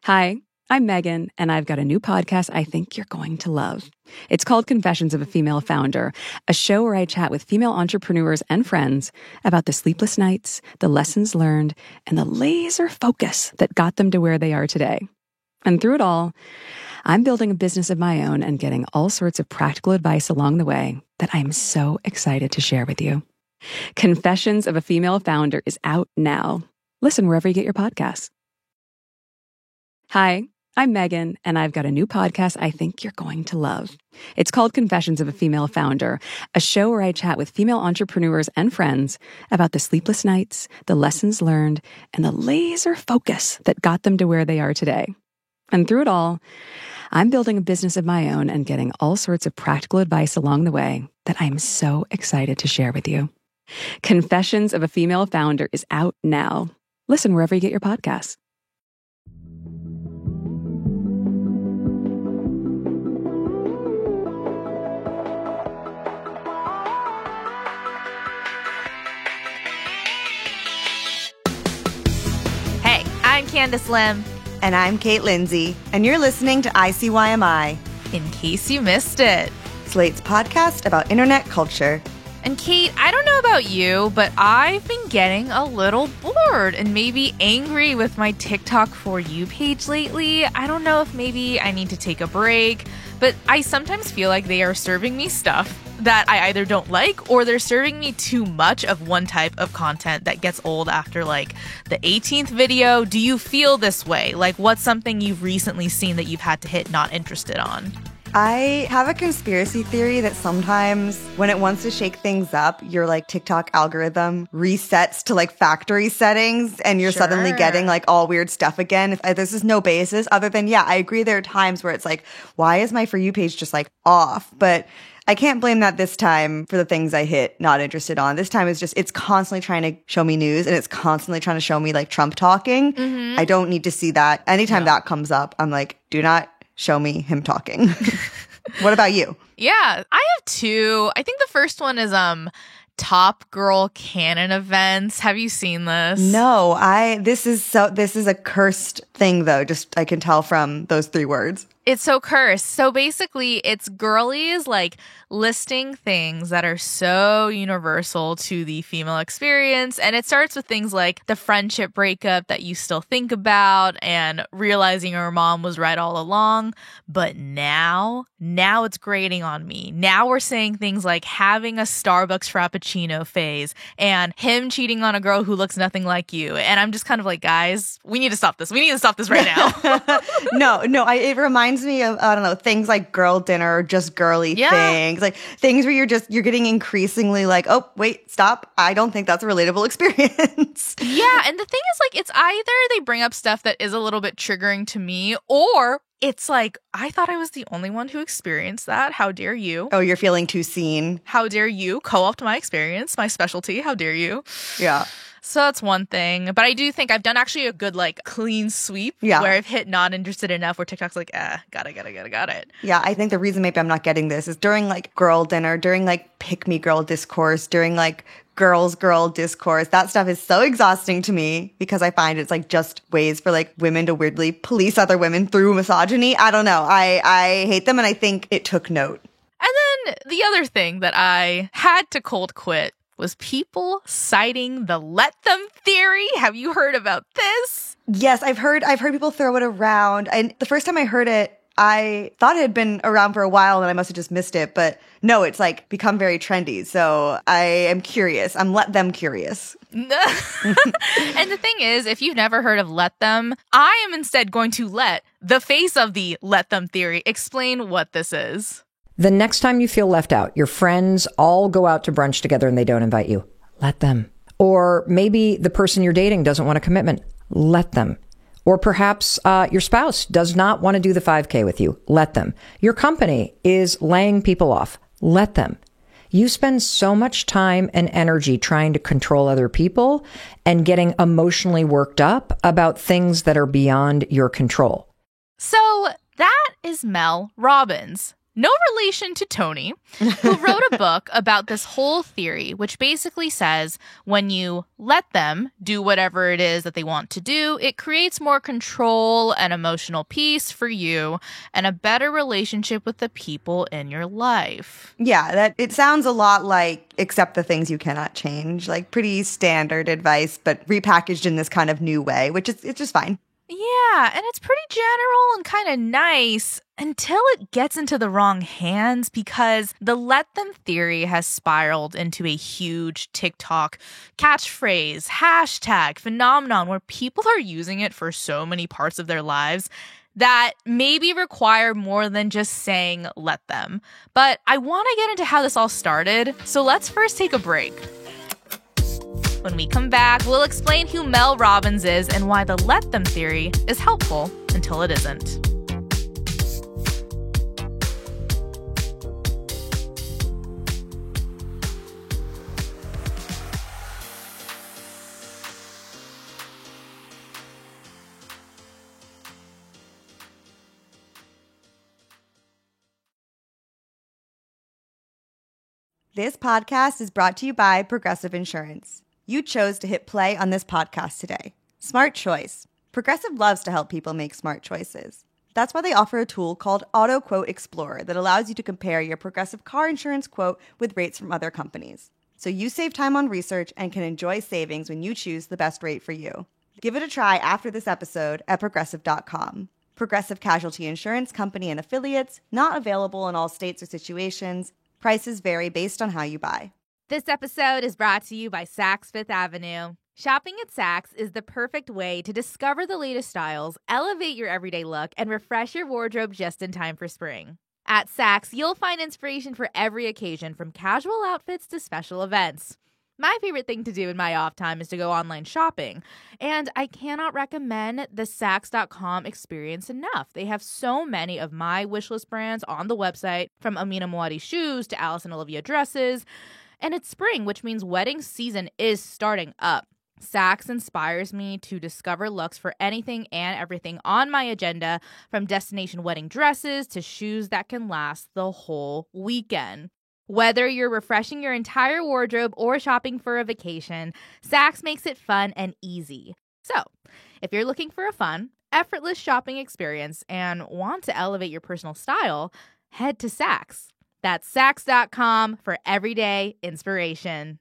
Hi, I'm Megan, and I've got a new podcast I think you're going to love. It's called Confessions of a Female Founder, a show where I chat with female entrepreneurs and friends about the sleepless nights, the lessons learned, and the laser focus that got them to where they are today. And through it all, I'm building a business of my own and getting all sorts of practical advice along the way that I'm so excited to share with you. Confessions of a Female Founder is out now. Listen wherever you get your podcasts. Hi, I'm Megan, and I've got a new podcast I think you're going to love. It's called Confessions of a Female Founder, a show where I chat with female entrepreneurs and friends about the sleepless nights, the lessons learned, and the laser focus that got them to where they are today. And through it all, I'm building a business of my own and getting all sorts of practical advice along the way that I'm so excited to share with you. Confessions of a Female Founder is out now. Listen wherever you get your podcasts. Hey, I'm Candace Lim. And I'm Kate Lindsay, and you're listening to ICYMI. In case you missed it. Slate's podcast about internet culture. And Kate, I don't know about you, but I've been getting a little bored and maybe angry with my TikTok For You page lately. I don't know if maybe I need to take a break, but I sometimes feel like they are serving me stuff that I either don't like or they're serving me too much of one type of content that gets old after like the 18th video. Do you feel this way? Like, what's something you've recently seen that you've had to hit not interested on? I have a conspiracy theory that sometimes when it wants to shake things up, your like TikTok algorithm resets to like factory settings and you're suddenly getting like all weird stuff again. This is no basis other than, yeah, I agree there are times where it's like, why is my For You page just like off? But I can't blame that this time for the things I hit not interested on. This time it's constantly trying to show me news and it's constantly trying to show me like Trump talking. Mm-hmm. I don't need to see that. Anytime that comes up, I'm like, do not show me him talking. What about you? Yeah, I have two. I think the first one is Top Girl Canon events. Have you seen this? No, this is a cursed thing though. Just I can tell from those 3 words. It's so cursed. So basically, it's girlies like listing things that are so universal to the female experience. And it starts with things like the friendship breakup that you still think about and realizing your mom was right all along. But now it's grating on me. Now we're saying things like having a Starbucks Frappuccino phase and him cheating on a girl who looks nothing like you. And I'm just kind of like, guys, we need to stop this. We need to stop this right now. It reminds me of, I don't know, things like girl dinner or just girly things. Like things where you're getting increasingly like, oh, wait, stop. I don't think that's a relatable experience. Yeah. And the thing is like, it's either they bring up stuff that is a little bit triggering to me or it's like, I thought I was the only one who experienced that. How dare you? Oh, you're feeling too seen. How dare you co-opt my experience, my specialty? How dare you? Yeah. So that's one thing. But I do think I've done actually a good, like, clean sweep where I've hit not interested enough where TikTok's like, got it. Yeah, I think the reason maybe I'm not getting this is during, like, girl dinner, during, like, pick-me-girl discourse, during, like, girl discourse. That stuff is so exhausting to me because I find it's, like, just ways for, like, women to weirdly police other women through misogyny. I don't know. I hate them, and I think it took note. And then the other thing that I had to cold quit was people citing the let them theory. Have you heard about this? Yes, I've heard people throw it around. And the first time I heard it, I thought it had been around for a while and I must have just missed it. But no, it's like become very trendy. So I am curious. I'm let them curious. And the thing is, if you've never heard of let them, I am instead going to let the face of the let them theory explain what this is. The next time you feel left out, your friends all go out to brunch together and they don't invite you. Let them. Or maybe the person you're dating doesn't want a commitment. Let them. Or perhaps your spouse does not want to do the 5K with you. Let them. Your company is laying people off. Let them. You spend so much time and energy trying to control other people and getting emotionally worked up about things that are beyond your control. So that is Mel Robbins. no relation to Tony, who wrote a book about this whole theory, which basically says when you let them do whatever it is that they want to do, it creates more control and emotional peace for you and a better relationship with the people in your life. Yeah, that it sounds a lot like accept the things you cannot change, like pretty standard advice, but repackaged in this kind of new way, which is it's just fine. Yeah, and it's pretty general and kind of nice until it gets into the wrong hands, because the let them theory has spiraled into a huge TikTok catchphrase, hashtag phenomenon where people are using it for so many parts of their lives that maybe require more than just saying let them. But I want to get into how this all started, so let's first take a break. When we come back, we'll explain who Mel Robbins is and why the let them theory is helpful until it isn't. This podcast is brought to you by Progressive Insurance. You chose to hit play on this podcast today. Smart choice. Progressive loves to help people make smart choices. That's why they offer a tool called Auto Quote Explorer that allows you to compare your Progressive car insurance quote with rates from other companies. So you save time on research and can enjoy savings when you choose the best rate for you. Give it a try after this episode at Progressive.com. Progressive Casualty Insurance Company and Affiliates, not available in all states or situations. Prices vary based on how you buy. This episode is brought to you by Saks Fifth Avenue. Shopping at Saks is the perfect way to discover the latest styles, elevate your everyday look, and refresh your wardrobe just in time for spring. At Saks, you'll find inspiration for every occasion, from casual outfits to special events. My favorite thing to do in my off time is to go online shopping, and I cannot recommend the Saks.com experience enough. They have so many of my wishlist brands on the website, from Amina Muaddi shoes to Alice and Olivia dresses. And it's spring, which means wedding season is starting up. Saks inspires me to discover looks for anything and everything on my agenda, from destination wedding dresses to shoes that can last the whole weekend. Whether you're refreshing your entire wardrobe or shopping for a vacation, Saks makes it fun and easy. So, if you're looking for a fun, effortless shopping experience and want to elevate your personal style, head to Saks. That's Saks.com for everyday inspiration.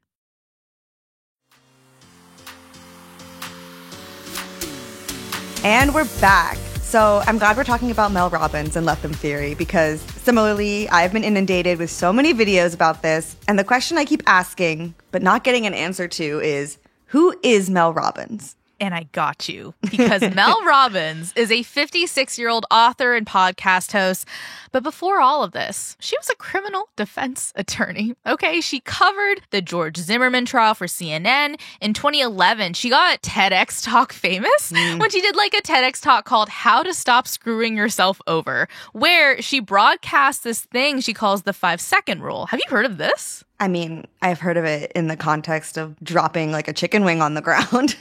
And we're back. So I'm glad we're talking about Mel Robbins and let them theory, because similarly, I've been inundated with so many videos about this. And the question I keep asking, but not getting an answer to, is who is Mel Robbins? And I got you, because Mel Robbins is a 56-year-old author and podcast host. But before all of this, she was a criminal defense attorney. Okay, she covered the George Zimmerman trial for CNN. In 2011, she got TEDx Talk famous when she did like a TEDx Talk called How to Stop Screwing Yourself Over, where she broadcast this thing she calls the 5-second rule. Have you heard of this? I mean, I've heard of it in the context of dropping like a chicken wing on the ground.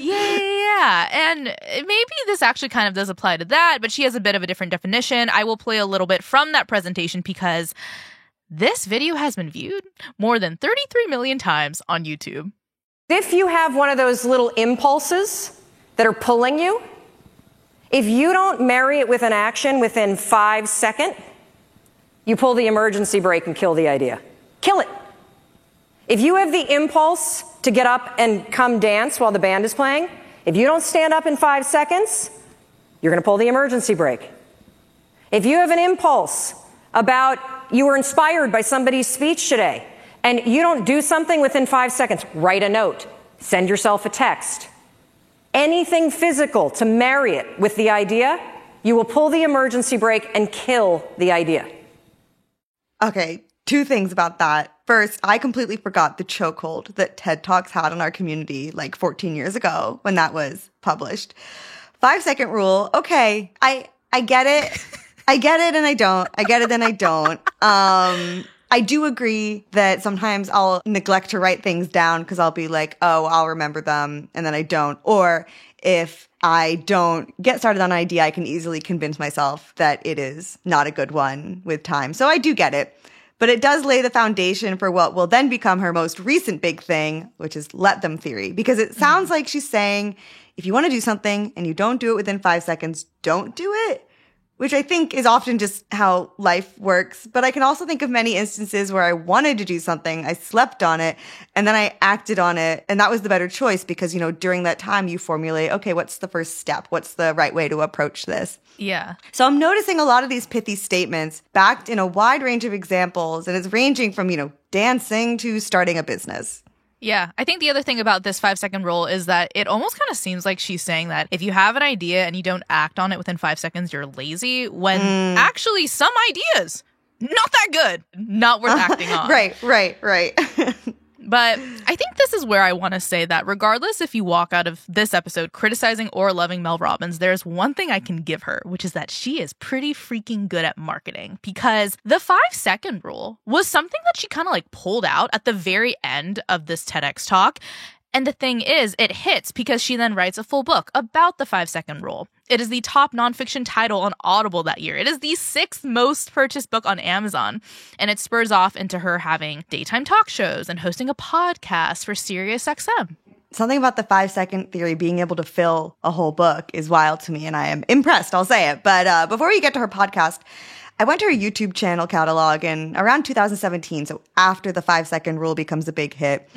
Yeah. And maybe this actually kind of does apply to that, but she has a bit of a different definition. I will play a little bit from that presentation because this video has been viewed more than 33 million times on YouTube. If you have one of those little impulses that are pulling you, if you don't marry it with an action within 5 seconds, you pull the emergency brake and kill the idea. Kill it. If you have the impulse to get up and come dance while the band is playing, if you don't stand up in 5 seconds, you're going to pull the emergency brake. If you have an impulse about you were inspired by somebody's speech today and you don't do something within 5 seconds, write a note, send yourself a text. Anything physical to marry it with the idea, you will pull the emergency brake and kill the idea. Okay, 2 things about that. First, I completely forgot the chokehold that TED Talks had on our community like 14 years ago when that was published. 5-second rule. Okay, I get it. I get it and I don't. I get it and I don't. I do agree that sometimes I'll neglect to write things down because I'll be like, oh, I'll remember them, and then I don't. Or if I don't get started on an idea, I can easily convince myself that it is not a good one with time. So I do get it. But it does lay the foundation for what will then become her most recent big thing, which is let them theory. Because it sounds like she's saying, if you want to do something and you don't do it within 5 seconds, don't do it. Which I think is often just how life works. But I can also think of many instances where I wanted to do something, I slept on it, and then I acted on it. And that was the better choice because, during that time you formulate, okay, what's the first step? What's the right way to approach this? Yeah. So I'm noticing a lot of these pithy statements backed in a wide range of examples, and it's ranging from, dancing to starting a business. Yeah, I think the other thing about this 5-second rule is that it almost kind of seems like she's saying that if you have an idea and you don't act on it within 5 seconds, you're lazy, when actually some ideas, not that good, not worth acting on. Right. But I think this is where I want to say that regardless if you walk out of this episode criticizing or loving Mel Robbins, there's one thing I can give her, which is that she is pretty freaking good at marketing, because the 5-second rule was something that she kind of like pulled out at the very end of this TEDx talk. And the thing is, it hits because she then writes a full book about the 5-second rule. It is the top nonfiction title on Audible that year. It is the 6th most purchased book on Amazon. And it spurs off into her having daytime talk shows and hosting a podcast for SiriusXM. Something about the 5-second theory being able to fill a whole book is wild to me, and I am impressed, I'll say it. But before we get to her podcast, I went to her YouTube channel catalog, and around 2017, so after the 5-second rule becomes a big hit,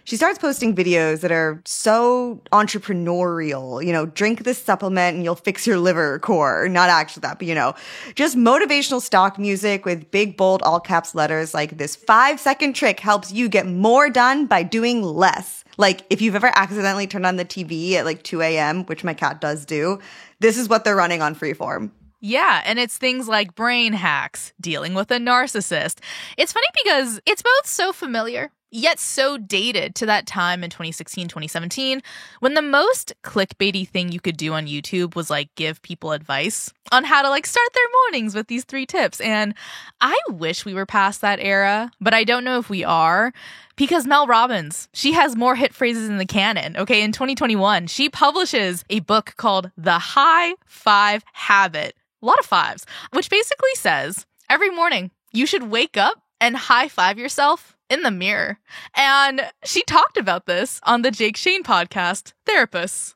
she starts posting videos that are so entrepreneurial, drink this supplement and you'll fix your liver core. Not actually that, but just motivational stock music with big, bold, all caps letters like this 5-second trick helps you get more done by doing less. Like if you've ever accidentally turned on the TV at like 2 a.m., which my cat does do, this is what they're running on Freeform. Yeah, and it's things like brain hacks, dealing with a narcissist. It's funny because it's both so familiar, yet so dated to that time in 2016, 2017, when the most clickbaity thing you could do on YouTube was like give people advice on how to like start their mornings with these 3 tips. And I wish we were past that era, but I don't know if we are. Because Mel Robbins, she has more hit phrases in the canon. Okay, in 2021, she publishes a book called The High 5 Habit. A lot of 5s, which basically says every morning you should wake up and high five yourself in the mirror. And she talked about this on the Jake Shane podcast, Therapists.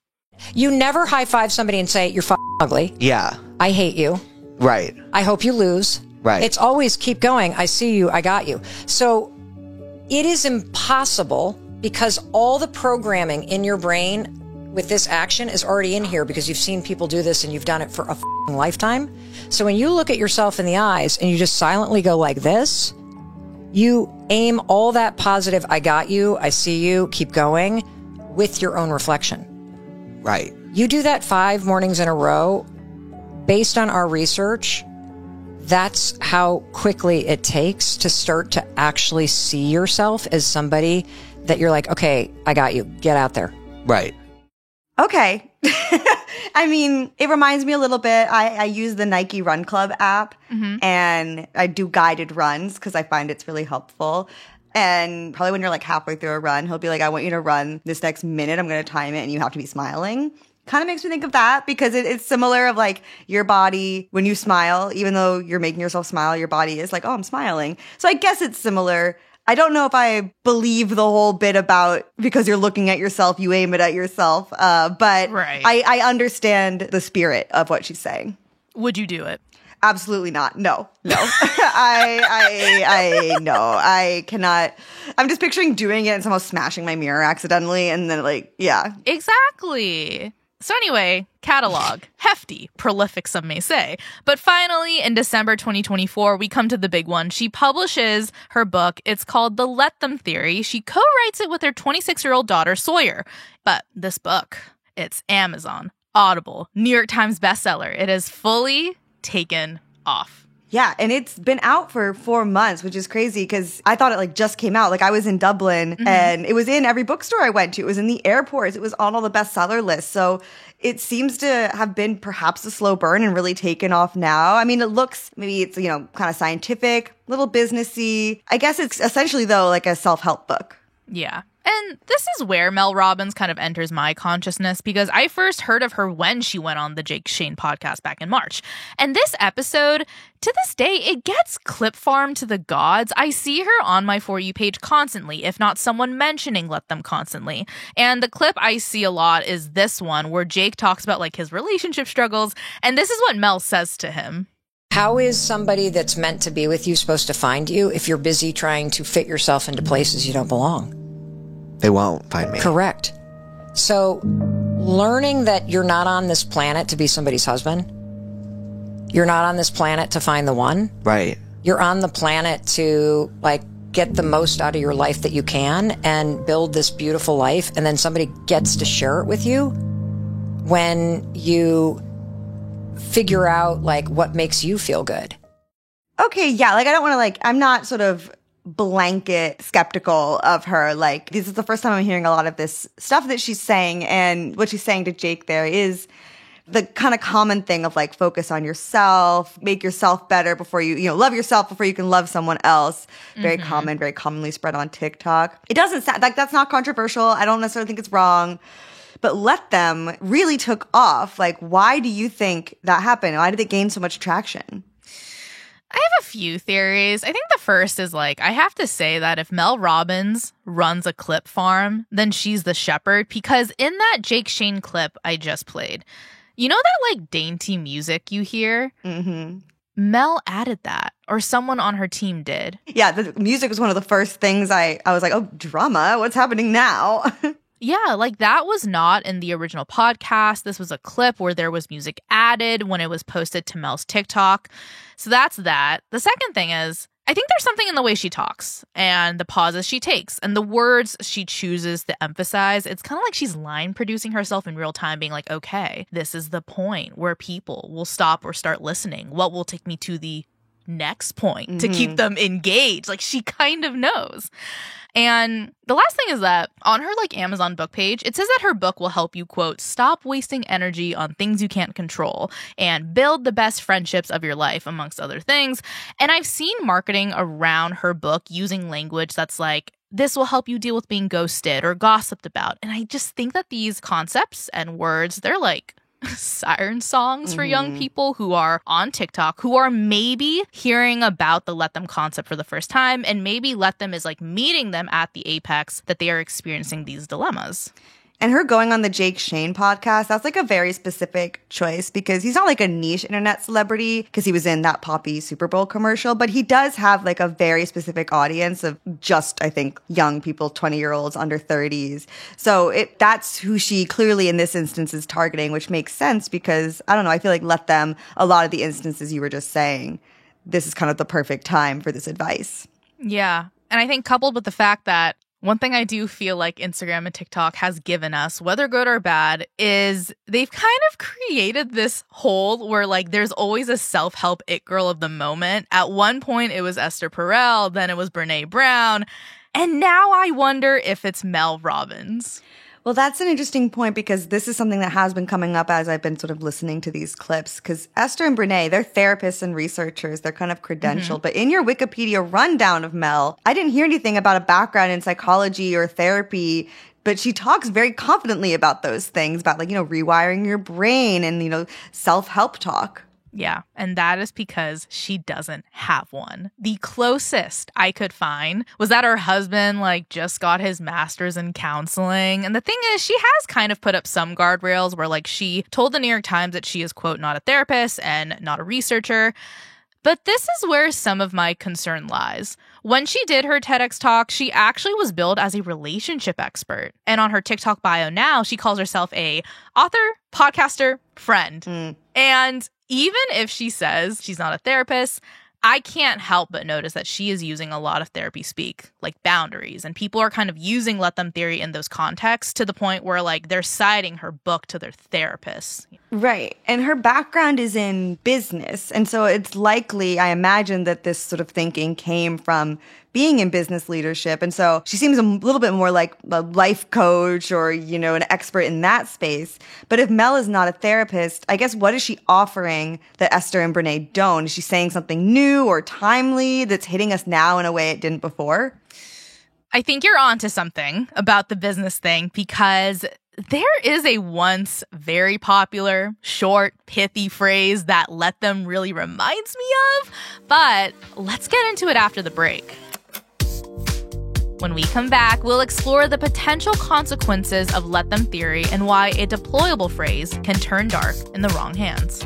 You never high five somebody and say, you're ugly. Yeah. I hate you. Right. I hope you lose. Right. It's always keep going. I see you. I got you. So it is impossible because all the programming in your brain with this action is already in here because you've seen people do this and you've done it for a lifetime. So when you look at yourself in the eyes and you just silently go like this, you aim all that positive, I got you, I see you, keep going, with your own reflection. Right. You do that 5 mornings in a row, based on our research, that's how quickly it takes to start to actually see yourself as somebody that you're like, okay, I got you, get out there. Right. Okay. I mean, it reminds me a little bit. I use the Nike Run Club app and I do guided runs because I find it's really helpful. And probably when you're like halfway through a run, he'll be like, I want you to run this next minute. I'm going to time it and you have to be smiling. Kind of makes me think of that because it's similar of like your body, when you smile, even though you're making yourself smile, your body is like, oh, I'm smiling. So I guess it's similar. I don't know if I believe the whole bit about because you're looking at yourself, you aim it at yourself. But right. I understand the spirit of what she's saying. Would you do it? Absolutely not. No. I cannot. I'm just picturing doing it and somehow smashing my mirror accidentally. And then like, yeah. Exactly. So anyway, catalog. Hefty, prolific, some may say. But finally, in December 2024, we come to the big one. She publishes her book. It's called The Let Them Theory. She co-writes it with her 26-year-old daughter, Sawyer. But this book, it's Amazon, Audible, New York Times bestseller. It is fully taken off. Yeah, and it's been out for 4 months, which is crazy because I thought it like just came out. Like I was in Dublin and it was in every bookstore I went to. It was in the airports. It was on all the bestseller lists. So it seems to have been perhaps a slow burn and really taken off now. I mean, it looks, maybe it's, kind of scientific, little businessy. I guess it's essentially though like a self-help book. Yeah. And this is where Mel Robbins kind of enters my consciousness because I first heard of her when she went on the Jake Shane podcast back in March. And this episode, to this day, it gets clip farmed to the gods. I see her on my For You page constantly, if not someone mentioning Let Them constantly. And the clip I see a lot is this one where Jake talks about like his relationship struggles. And this is what Mel says to him. How is somebody that's meant to be with you supposed to find you if you're busy trying to fit yourself into places you don't belong? They won't find me. Correct. So learning that you're not on this planet to be somebody's husband, you're not on this planet to find the one. Right. You're on the planet to like get the most out of your life that you can and build this beautiful life. And then somebody gets to share it with you when you figure out like what makes you feel good. Okay, yeah, like I don't want to like, I'm not sort of blanket skeptical of her. Like, this is the first time I'm hearing a lot of this stuff that she's saying, and what she's saying to Jake there is the kind of common thing of like focus on yourself, make yourself better before you love yourself before you can love someone else. Very common, very commonly spread on TikTok. It doesn't sound like that's not controversial. I don't necessarily think it's wrong. But Let Them really took off. Like, why do you think that happened? Why did it gain so much traction? I have a few theories. I think the first is like, I have to say that if Mel Robbins runs a clip farm, then she's the shepherd, because in that Jake Shane clip I just played, you know that like dainty music you hear? Mm-hmm. Mel added that, or someone on her team did. Yeah, the music was one of the first things I was like, oh, drama, what's happening now? Yeah, like that was not in the original podcast. This was a clip where there was music added when it was posted to Mel's TikTok. So that's that. The second thing is, I think there's something in the way she talks and the pauses she takes and the words she chooses to emphasize. It's kind of like she's line producing herself in real time, being like, okay, this is the point where people will stop or start listening. What will take me to the next point to keep them engaged? Like, she kind of knows. And the last thing is that on her like Amazon book page, it says that her book will help you, quote, stop wasting energy on things you can't control and build the best friendships of your life, amongst other things. And I've seen marketing around her book using language that's like, this will help you deal with being ghosted or gossiped about. And I just think that these concepts and words, they're like siren songs for young people who are on TikTok, who are maybe hearing about the Let Them concept for the first time, and maybe Let Them is like meeting them at the apex that they are experiencing these dilemmas. And her going on the Jake Shane podcast, that's like a very specific choice because he's not like a niche internet celebrity because he was in that Poppy Super Bowl commercial, but he does have like a very specific audience of just, I think, young people, 20-year-olds, under 30s. So that's who she clearly in this instance is targeting, which makes sense because, I don't know, I feel like Let Them, a lot of the instances you were just saying, this is kind of the perfect time for this advice. Yeah. And I think coupled with the fact that one thing I do feel like Instagram and TikTok has given us, whether good or bad, is they've kind of created this hole where like there's always a self-help it girl of the moment. At one point it was Esther Perel, then it was Brene Brown, and now I wonder if it's Mel Robbins. Well, that's an interesting point because this is something that has been coming up as I've been sort of listening to these clips. Because Esther and Brene, they're therapists and researchers. They're kind of credentialed. But in your Wikipedia rundown of Mel, I didn't hear anything about a background in psychology or therapy. But she talks very confidently about those things, about like, rewiring your brain and, self-help talk. Yeah, and that is because she doesn't have one. The closest I could find was that her husband just got his master's in counseling. And the thing is, she has kind of put up some guardrails where she told the New York Times that she is, quote, not a therapist and not a researcher. But this is where some of my concern lies. When she did her TEDx talk, she actually was billed as a relationship expert. And on her TikTok bio now, she calls herself a author, podcaster, friend. And even if she says she's not a therapist, I can't help but notice that she is using a lot of therapy speak, like boundaries. And people are kind of using Let Them theory in those contexts to the point where they're citing her book to their therapists. Right. And her background is in business. And so it's likely, I imagine, that this sort of thinking came from being in business leadership. And so she seems a little bit more like a life coach or, an expert in that space. But if Mel is not a therapist, I guess what is she offering that Esther and Brene don't? Is she saying something new or timely that's hitting us now in a way it didn't before? I think you're onto something about the business thing, because there is a once very popular, short, pithy phrase that "let them" really reminds me of, but let's get into it after the break. When we come back, we'll explore the potential consequences of "let them" theory and why a deployable phrase can turn dark in the wrong hands.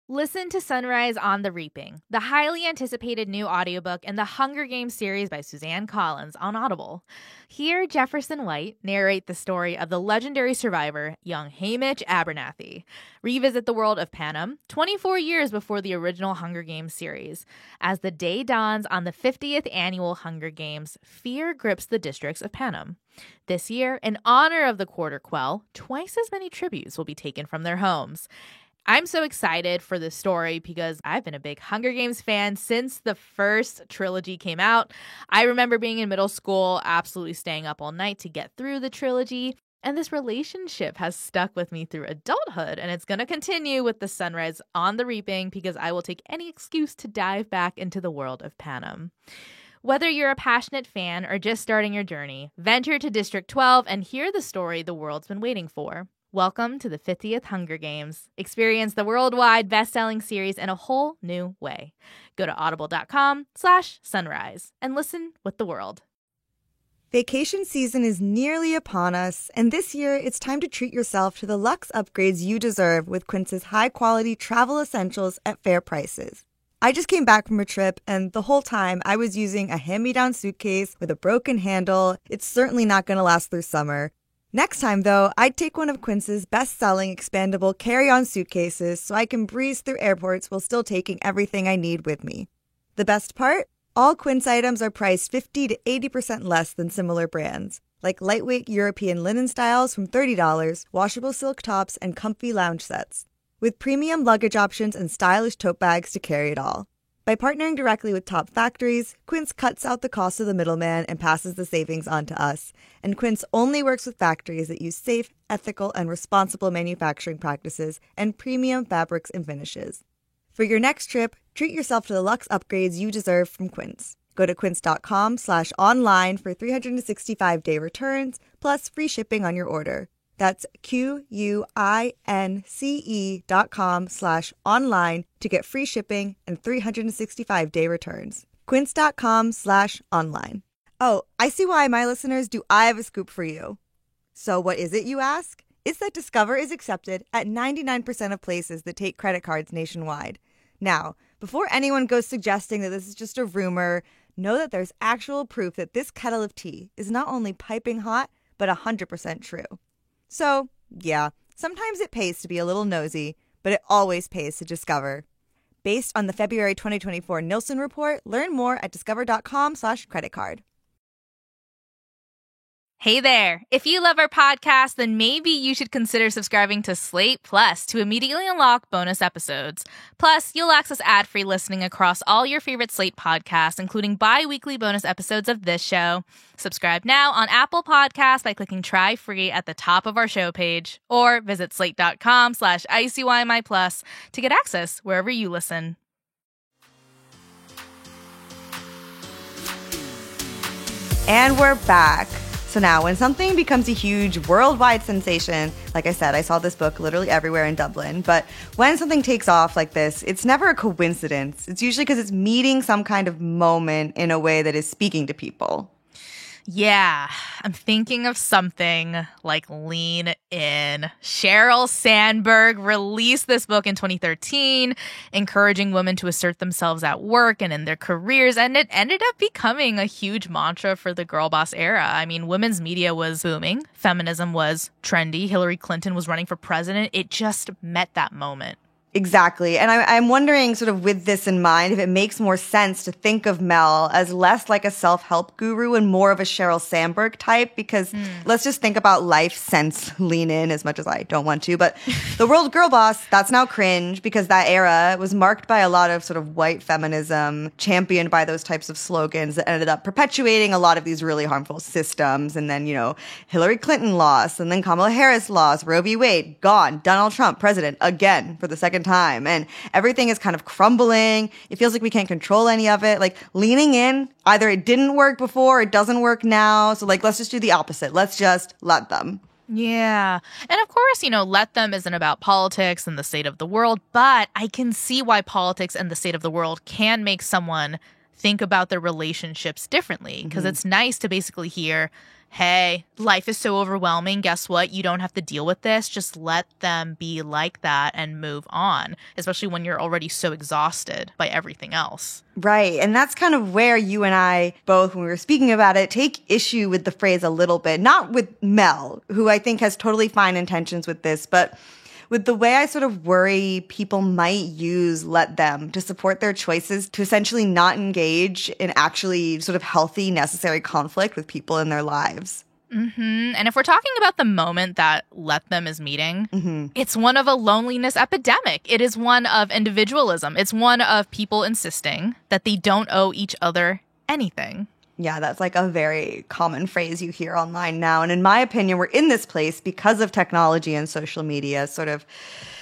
Listen to Sunrise on the Reaping, the highly anticipated new audiobook in the Hunger Games series by Suzanne Collins on Audible. Hear Jefferson White narrate the story of the legendary survivor, young Haymitch Abernathy. Revisit the world of Panem, 24 years before the original Hunger Games series. As the day dawns on the 50th annual Hunger Games, fear grips the districts of Panem. This year, in honor of the Quarter Quell, twice as many tributes will be taken from their homes. I'm so excited for this story because I've been a big Hunger Games fan since the first trilogy came out. I remember being in middle school, absolutely staying up all night to get through the trilogy. And this relationship has stuck with me through adulthood, and it's going to continue with the Sunrise on the Reaping because I will take any excuse to dive back into the world of Panem. Whether you're a passionate fan or just starting your journey, venture to District 12 and hear the story the world's been waiting for. Welcome to the 50th Hunger Games. Experience the worldwide best-selling series in a whole new way. Go to audible.com/sunrise and listen with the world. Vacation season is nearly upon us, and this year it's time to treat yourself to the luxe upgrades you deserve with Quince's high-quality travel essentials at fair prices. I just came back from a trip, and the whole time I was using a hand-me-down suitcase with a broken handle. It's certainly not going to last through summer. Next time, though, I'd take one of Quince's best-selling expandable carry-on suitcases so I can breeze through airports while still taking everything I need with me. The best part? All Quince items are priced 50 to 80% less than similar brands, like lightweight European linen styles from $30, washable silk tops, and comfy lounge sets, with premium luggage options and stylish tote bags to carry it all. By partnering directly with top factories, Quince cuts out the cost of the middleman and passes the savings on to us. And Quince only works with factories that use safe, ethical, and responsible manufacturing practices and premium fabrics and finishes. For your next trip, treat yourself to the luxe upgrades you deserve from Quince. Go to quince.com/online for 365-day returns, plus free shipping on your order. That's QUINCE.com/online to get free shipping and 365-day returns. Quince.com/online. Oh, I see why, my listeners. Do I have a scoop for you? So what is it, you ask? It's that Discover is accepted at 99% of places that take credit cards nationwide. Now, before anyone goes suggesting that this is just a rumor, know that there's actual proof that this kettle of tea is not only piping hot, but 100% true. So, yeah, sometimes it pays to be a little nosy, but it always pays to discover. Based on the February 2024 Nielsen report, learn more at discover.com/creditcard. Hey there! If you love our podcast, then maybe you should consider subscribing to Slate Plus to immediately unlock bonus episodes. Plus, you'll access ad-free listening across all your favorite Slate podcasts, including bi-weekly bonus episodes of this show. Subscribe now on Apple Podcasts by clicking Try Free at the top of our show page, or visit slate.com/ICYMIplus to get access wherever you listen. And we're back. So now, when something becomes a huge worldwide sensation, like I said, I saw this book literally everywhere in Dublin, but when something takes off like this, it's never a coincidence. It's usually because it's meeting some kind of moment in a way that is speaking to people. Yeah, I'm thinking of something like Lean In. Sheryl Sandberg released this book in 2013, encouraging women to assert themselves at work and in their careers, and it ended up becoming a huge mantra for the girl boss era. I mean, women's media was booming, feminism was trendy, Hillary Clinton was running for president. It just met that moment. Exactly. And I'm wondering, sort of with this in mind, if it makes more sense to think of Mel as less like a self-help guru and more of a Sheryl Sandberg type, because let's just think about life since Lean In, as much as I don't want to. But the world girl boss, that's now cringe, because that era was marked by a lot of sort of white feminism championed by those types of slogans that ended up perpetuating a lot of these really harmful systems. And then, Hillary Clinton lost, and then Kamala Harris lost, Roe v. Wade, gone, Donald Trump, president again for the second time, and everything is kind of crumbling. It feels like we can't control any of it. Like, leaning in, either it didn't work before, it doesn't work now. So let's just do the opposite. Let's just let them. Yeah. And of course, let them isn't about politics and the state of the world, but I can see why politics and the state of the world can make someone think about their relationships differently, because it's nice to basically hear, hey, life is so overwhelming. Guess what? You don't have to deal with this. Just let them be like that and move on, especially when you're already so exhausted by everything else. Right. And that's kind of where you and I both, when we were speaking about it, take issue with the phrase a little bit. Not with Mel, who I think has totally fine intentions with this, but with the way I sort of worry people might use let them to support their choices to essentially not engage in actually sort of healthy, necessary conflict with people in their lives. And if we're talking about the moment that let them is meeting, it's one of a loneliness epidemic. It is one of individualism. It's one of people insisting that they don't owe each other anything. Yeah, that's like a very common phrase you hear online now. And in my opinion, we're in this place because of technology and social media. Sort of,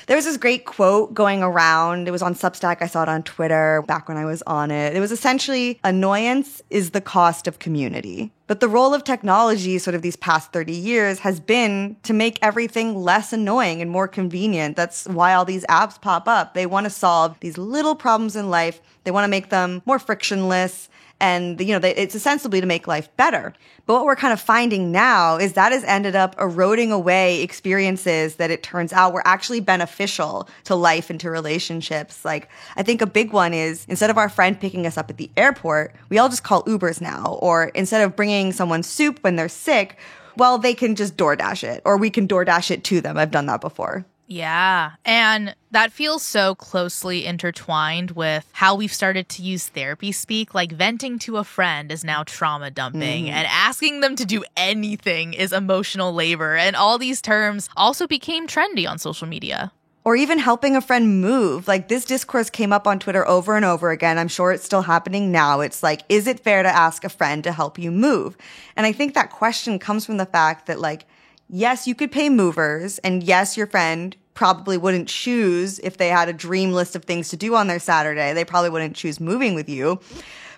there was this great quote going around. It was on Substack. I saw it on Twitter back when I was on it. It was essentially, annoyance is the cost of community. But the role of technology sort of these past 30 years has been to make everything less annoying and more convenient. That's why all these apps pop up. They want to solve these little problems in life. They want to make them more frictionless. And, it's ostensibly to make life better. But what we're kind of finding now is that has ended up eroding away experiences that it turns out were actually beneficial to life and to relationships. Like, I think a big one is, instead of our friend picking us up at the airport, we all just call Ubers now. Or instead of bringing someone soup when they're sick, well, they can just DoorDash it. Or we can DoorDash it to them. I've done that before. Yeah. And that feels so closely intertwined with how we've started to use therapy speak. Like, venting to a friend is now trauma dumping, and asking them to do anything is emotional labor. And all these terms also became trendy on social media. Or even helping a friend move. Like, this discourse came up on Twitter over and over again. I'm sure it's still happening now. It's like, is it fair to ask a friend to help you move? And I think that question comes from the fact that, like, yes, you could pay movers, and yes, your friend probably wouldn't choose, if they had a dream list of things to do on their Saturday, they probably wouldn't choose moving with you.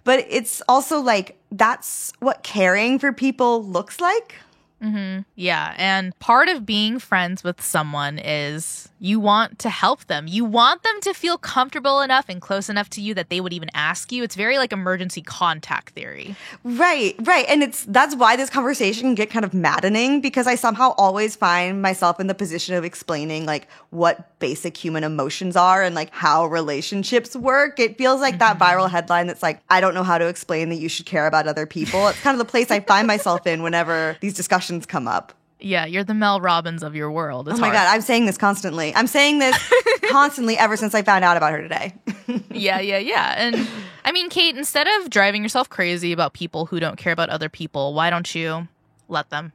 But it's also like, that's what caring for people looks like. Yeah. And part of being friends with someone is you want to help them. You want them to feel comfortable enough and close enough to you that they would even ask you. It's very like emergency contact theory. Right. And that's why this conversation can get kind of maddening, because I somehow always find myself in the position of explaining like what basic human emotions are and like how relationships work. It feels like that viral headline that's like, I don't know how to explain that you should care about other people. It's kind of the place I find myself in whenever these discussions come up. Yeah, you're the Mel Robbins of your world. It's my God, I'm saying this constantly. I'm saying this constantly ever since I found out about her today. Yeah. And I mean, Kate, instead of driving yourself crazy about people who don't care about other people, why don't you let them?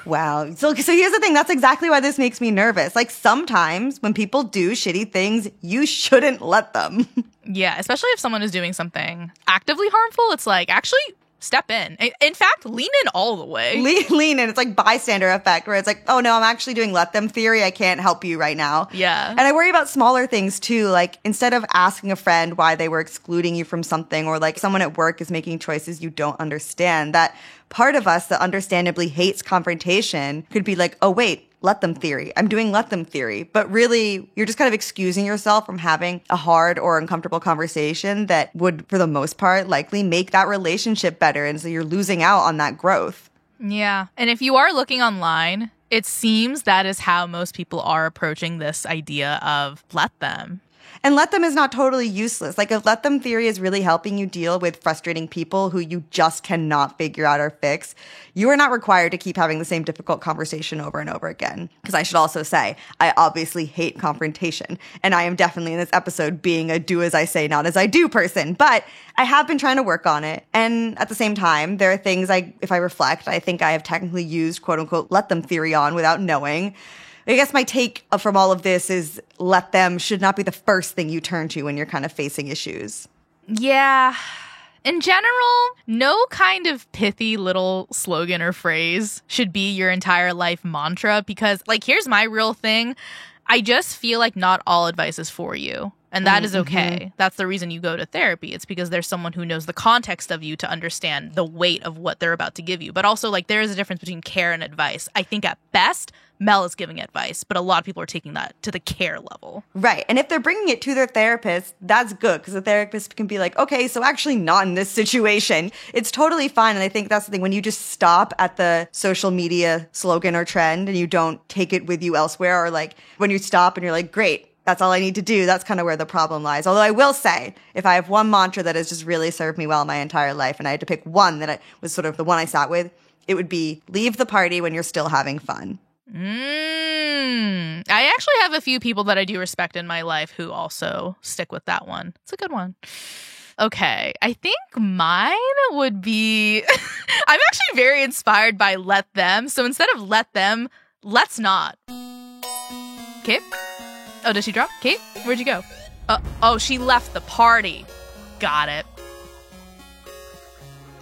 Wow. So here's the thing. That's exactly why this makes me nervous. Like, sometimes when people do shitty things, you shouldn't let them. Yeah, especially if someone is doing something actively harmful. It's like, actually, step in. In fact, lean in all the way. Lean in. It's like bystander effect, where it's like, oh no, I'm actually doing let them theory. I can't help you right now. Yeah. And I worry about smaller things too. Like, instead of asking a friend why they were excluding you from something, or like someone at work is making choices you don't understand, that part of us that understandably hates confrontation could be like, oh wait, let them theory. I'm doing let them theory. But really, you're just kind of excusing yourself from having a hard or uncomfortable conversation that would, for the most part, likely make that relationship better. And so you're losing out on that growth. Yeah. And if you are looking online, it seems that is how most people are approaching this idea of let them. And let them is not totally useless. Like, if let them theory is really helping you deal with frustrating people who you just cannot figure out or fix, you are not required to keep having the same difficult conversation over and over again. Because I should also say, I obviously hate confrontation. And I am definitely in this episode being a do as I say, not as I do person. But I have been trying to work on it. And at the same time, there are things if I reflect, I think I have technically used quote unquote let them theory on without knowing. I guess my take from all of this is let them should not be the first thing you turn to when you're kind of facing issues. Yeah. In general, no kind of pithy little slogan or phrase should be your entire life mantra because, like, here's my real thing. I just feel like not all advice is for you. And that is okay. That's the reason you go to therapy. It's because there's someone who knows the context of you to understand the weight of what they're about to give you. But also, like, there is a difference between care and advice. I think at best, Mel is giving advice, but a lot of people are taking that to the care level. Right. And if they're bringing it to their therapist, that's good because the therapist can be like, okay, so actually not in this situation. It's totally fine. And I think that's the thing. When you just stop at the social media slogan or trend and you don't take it with you elsewhere, or like when you stop and you're like, great, that's all I need to do. That's kind of where the problem lies. Although I will say, if I have one mantra that has just really served me well my entire life, and I had to pick one that was sort of the one I sat with, it would be leave the party when you're still having fun. I actually have a few people that I do respect in my life who also stick with that one. It's a good one. Okay, I think mine would be... I'm actually very inspired by let them. So instead of let them, let's not. Okay. Oh, did she drop? Kate, where'd you go? Oh, she left the party. Got it.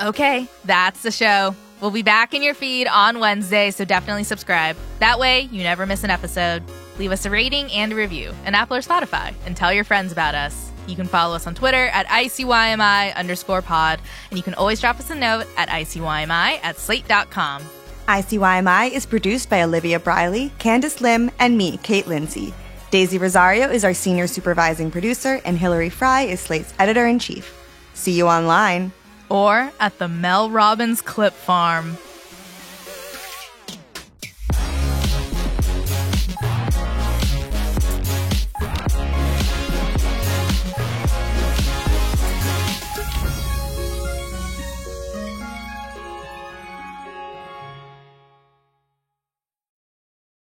Okay, that's the show. We'll be back in your feed on Wednesday, so definitely subscribe. That way, you never miss an episode. Leave us a rating and a review on Apple or Spotify, and tell your friends about us. You can follow us on Twitter at ICYMI_pod, and you can always drop us a note at ICYMI@slate.com. ICYMI is produced by Olivia Briley, Candace Lim, and me, Kate Lindsay. Daisy Rosario is our senior supervising producer, and Hillary Fry is Slate's editor-in-chief. See you online. Or at the Mel Robbins Clip Farm.